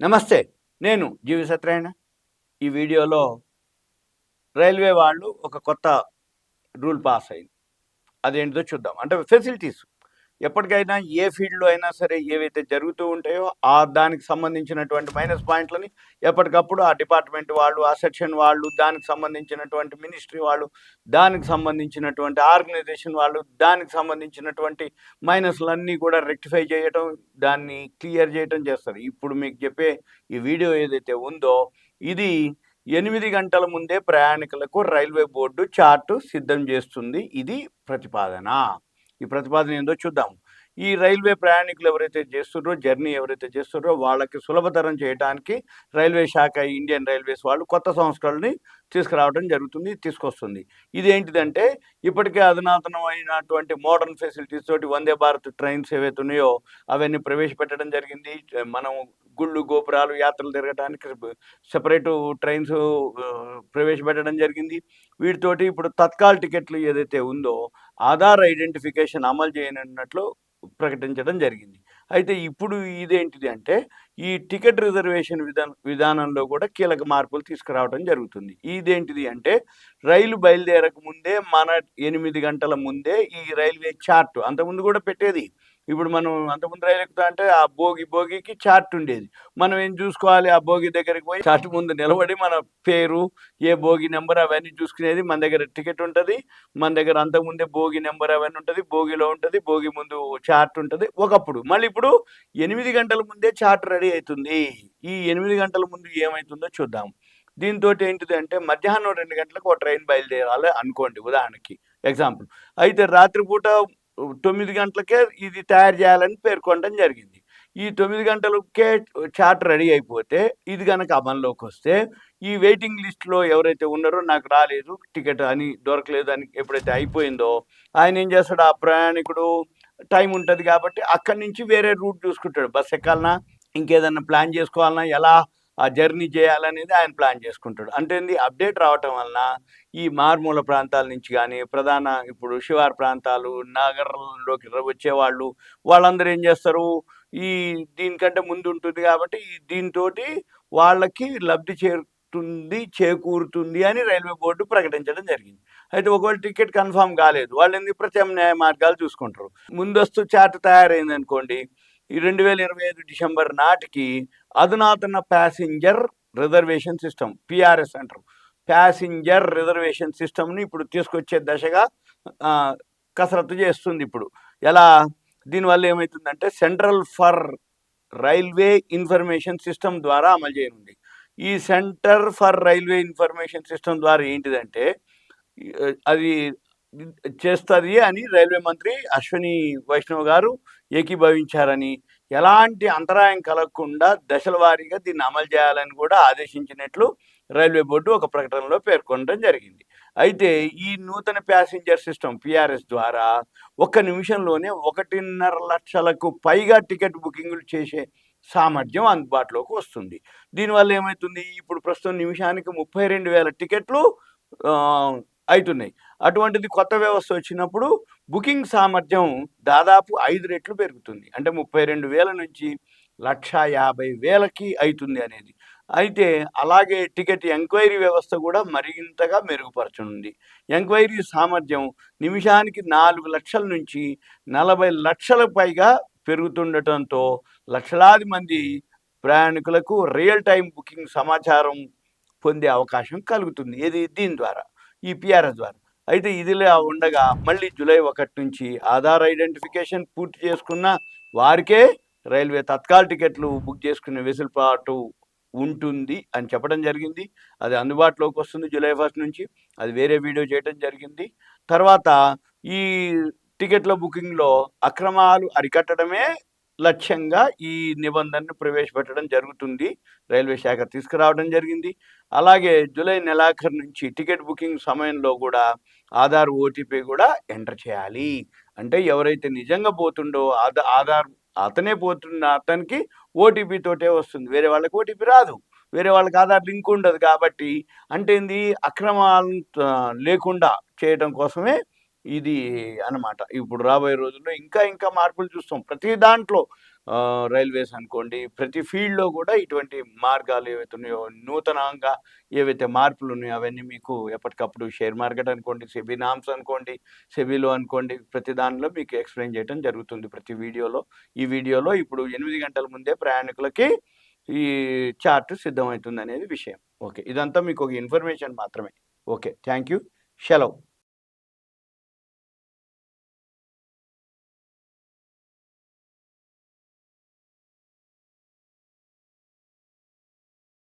నమస్తే. నేను జీవి సత్యనారాయణ. ఈ వీడియోలో రైల్వే వాళ్ళు ఒక కొత్త రూల్ పాస్ అయింది. అదేంటిదో చూద్దాం. అంటే ఫెసిలిటీస్. ఎప్పటికైనా ఏ ఫీల్డ్‌లో అయినా సరే ఏవైతే జరుగుతూ ఉంటాయో దానికి సంబంధించినటువంటి మైనస్ పాయింట్‌లని ఎప్పటికప్పుడు ఆ డిపార్ట్‌మెంట్ వాళ్ళు, ఆ సెక్షన్ వాళ్ళు, దానికి సంబంధించినటువంటి మినిస్ట్రీ వాళ్ళు, దానికి సంబంధించినటువంటి ఆర్గనైజేషన్ వాళ్ళు, దానికి సంబంధించినటువంటి మైనస్‌లన్నీ కూడా రెక్టిఫై చేయటం, దాన్ని క్లియర్ చేయటం చేస్తారు. ఇప్పుడు మీకు చెప్పే ఈ వీడియో ఏదైతే ఉందో ఇది 8 గంటల ముందే ప్రయాణికులకు రైల్వే బోర్డు చార్ట్ సిద్ధం చేస్తుంది. ఇది ప్రతిపాదన. ఈ ప్రతిపాదన ఏందో చూద్దాం. ఈ రైల్వే ప్రయాణికులు ఎవరైతే చేస్తున్నారో, జర్నీ ఎవరైతే చేస్తున్నారో వాళ్ళకి సులభతరం చేయడానికి రైల్వే శాఖ, ఇండియన్ రైల్వేస్ వాళ్ళు కొత్త సంస్కరణని తీసుకురావడం జరుగుతుంది, తీసుకొస్తుంది. ఇదేంటిదంటే ఇప్పటికే అధునాతనమైనటువంటి మోడర్న్ ఫెసిలిటీస్ తోటి వందే భారత్ ట్రైన్స్ ఏవైతే ఉన్నాయో అవన్నీ ప్రవేశపెట్టడం జరిగింది. మనం గుళ్ళు, గోపురాలు, యాత్రలు తిరగటానికి సెపరేటు ట్రైన్స్ ప్రవేశపెట్టడం జరిగింది. వీటితోటి ఇప్పుడు తత్కాల్ టికెట్లు ఏదైతే ఉందో ఆధార్ ఐడెంటిఫికేషన్ అమలు చేయనున్నట్లు ప్రకటించడం జరిగింది. అయితే ఇప్పుడు ఇదేంటిది అంటే ఈ టికెట్ రిజర్వేషన్ విధానంలో కూడా కీలక మార్పులు తీసుకురావడం జరుగుతుంది. ఇదేంటిది అంటే రైలు బయలుదేరక ముందే మన 8 గంటల ముందే ఈ రైల్వే చార్ట్ అంతకుముందు కూడా పెట్టేది. ఇప్పుడు మనం అంతకుముందు రైలు ఎక్కుతా అంటే ఆ భోగికి చార్ట్ ఉండేది. మనం ఏం చూసుకోవాలి, ఆ భోగి దగ్గరికి పోయి చార్ట్ ముందు నిలబడి మన పేరు, ఏ భోగి నెంబర్ అవన్నీ చూసుకునేది. మన దగ్గర టికెట్ ఉంటది. మన దగ్గర అంతకుముందే భోగి నెంబర్ అవన్నీ ఉంటది. భోగిలో ఉంటది. భోగి ముందు చార్ట్ ఉంటది ఒకప్పుడు. మళ్ళీ ఇప్పుడు 8 గంటల ముందే చార్ట్ రెడీ అయితుంది. ఈ 8 గంటల ముందు ఏమైతుందో చూద్దాం. దీంతోటి ఏంటిదంటే మధ్యాహ్నం 2 గంటలకు ఒక ట్రైన్ బయలుదేరాలి అనుకోండి ఉదాహరణకి ఎగ్జాంపుల్. అయితే రాత్రిపూట 9 గంటలకే ఇది తయారు చేయాలని పేర్కొనడం జరిగింది. ఈ 9 గంటలకే చార్ట్ రెడీ అయిపోతే ఇది గనక అమల్లోకొస్తే ఈ వెయిటింగ్ లిస్ట్‌లో ఎవరైతే ఉన్నారో నాకు రాలేదు టికెట్ అని దొరకలేదు అని ఎప్పుడైతే అయిపోయిందో ఆయన ఏం చేస్తాడు, ఆ ప్రయాణికుడు టైం ఉంటది కాబట్టి అక్కడి నుంచి వేరే రూట్ చూసుకుంటాడు. బస్ ఎక్కాలనా, ఇంకేదన్నా ప్లాన్ చేసుకోవాలనా, ఎలా ఆ జర్నీ చేయాలనేది ఆయన ప్లాన్ చేసుకుంటాడు. అంటే ఏంది అప్డేట్ రావటం వలన ఈ మారుమూల ప్రాంతాల నుంచి గానీ, ప్రధాన ఇప్పుడు శివారు ప్రాంతాలు, నగరంలోకి వచ్చేవాళ్ళు వాళ్ళందరూ ఏం చేస్తారు, ఈ దీనికంటే ముందు ఉంటుంది కాబట్టి దీనితోటి వాళ్ళకి లబ్ధి చేకూరుతుంది అని రైల్వే బోర్డు ప్రకటించడం జరిగింది. అయితే ఒకవేళ టికెట్ కన్ఫర్మ్ కాలేదు. వాళ్ళెందుకు ప్రత్యామ్నాయ మార్గాలు చూసుకుంటారు. ముందస్తు చార్ట్ తయారైందనుకోండి, ఈ 2025 డిసెంబర్ నాటికి అధునాతన ప్యాసింజర్ రిజర్వేషన్ సిస్టమ్ పిఆర్ఎస్ అంటారు. ప్యాసింజర్ రిజర్వేషన్ సిస్టమ్‌ని ఇప్పుడు తీసుకొచ్చే దశగా కసరత్తు చేస్తుంది ఇప్పుడు. ఎలా? దీనివల్ల ఏమైతుందంటే central for railway information system ద్వారా అమలు చేయనుంది. ఈ centre for railway information system ద్వారా ఏంటిదంటే అది చేస్తది అని రైల్వే మంత్రి అశ్విని వైష్ణవ్ గారు ఏకీభవించారని, ఎలాంటి అంతరాయం కలగకుండా దశల వారీగా దీన్ని అమలు చేయాలని కూడా ఆదేశించినట్లు రైల్వే బోర్డు ఒక ప్రకటనలో పేర్కొనడం జరిగింది. అయితే ఈ నూతన ప్యాసింజర్ సిస్టమ్ పిఆర్ఎస్ ద్వారా ఒక్క నిమిషంలోనే 1.5 లక్షలకు పైగా టికెట్ బుకింగులు చేసే సామర్థ్యం అందుబాటులోకి వస్తుంది. దీనివల్ల ఏమైతుంది, ఇప్పుడు ప్రస్తుతం నిమిషానికి 32,000 టికెట్లు అయితున్నాయి. అటువంటిది కొత్త వ్యవస్థ వచ్చినప్పుడు బుకింగ్ సామర్థ్యం దాదాపు 5 రెట్లు పెరుగుతుంది. అంటే 32,000 నుంచి 150,000కి అయితుంది అనేది. అయితే అలాగే టికెట్ ఎంక్వైరీ వ్యవస్థ కూడా మరింతగా మెరుగుపరచనుంది. ఎంక్వైరీ సామర్థ్యం నిమిషానికి 4,00,000 నుంచి 40,00,000 పైగా పెరుగుతుండటంతో లక్షలాది మంది ప్రయాణికులకు రియల్ టైమ్ బుకింగ్ సమాచారం పొందే అవకాశం కలుగుతుంది. ఏది? దీని ద్వారా, ఈ పిఆర్ఎస్ ద్వారా. అయితే ఇదిలా ఉండగా మళ్ళీ జూలై 1 నుంచి ఆధార్ ఐడెంటిఫికేషన్ పూర్తి చేసుకున్న వారికే రైల్వే తత్కాల్ టికెట్లు బుక్ చేసుకునే వెసులుబాటు ఉంటుంది అని చెప్పడం జరిగింది. అది అందుబాటులోకి వస్తుంది జూలై 1 నుంచి. అది వేరే వీడియో చేయడం జరిగింది. తర్వాత ఈ టికెట్ల బుకింగ్‌లో అక్రమాలు అరికట్టడమే లక్ష్యంగా ఈ నిబంధనను ప్రవేశపెట్టడం జరుగుతుంది. రైల్వే శాఖ తీసుకురావడం జరిగింది. అలాగే జూలై నెలాఖరు నుంచి టికెట్ బుకింగ్ సమయంలో కూడా ఆధార్ ఓటీపీ కూడా ఎంటర్ చేయాలి. అంటే ఎవరైతే నిజంగా పోతుండో ఆధార్ అతనే పోతున్న అతనికి ఓటీపీ తోటే వస్తుంది. వేరే వాళ్ళకి ఓటీపీ రాదు. వేరే వాళ్ళకి ఆధార్ లింక్ ఉండదు కాబట్టి అంటే ఏంది, అక్రమాలు లేకుండా చేయడం కోసమే ఇది అన్నమాట. ఇప్పుడు రాబోయే రోజుల్లో ఇంకా మార్పులు చూస్తాం. ప్రతి దాంట్లో రైల్వేస్ అనుకోండి, ప్రతి ఫీల్డ్‌లో కూడా ఇటువంటి మార్గాలు ఏవైతే ఉన్నాయో, నూతనంగా ఏవైతే మార్పులున్నాయో అవన్నీ మీకు ఎప్పటికప్పుడు షేర్ మార్కెట్ అనుకోండి, సెబీ నార్మ్స్ అనుకోండి, సెబీలో అనుకోండి, ప్రతి దానిలో మీకు ఎక్స్‌ప్లెయిన్ చేయటం జరుగుతుంది ప్రతి వీడియోలో. ఈ వీడియోలో ఇప్పుడు 8 గంటల ముందే ప్రయాణికులకి ఈ చార్ట్ సిద్ధమవుతుందనేది విషయం. ఓకే. ఇదంతా మీకు ఒక ఇన్ఫర్మేషన్ మాత్రమే. ఓకే. Thank you. సెలవు.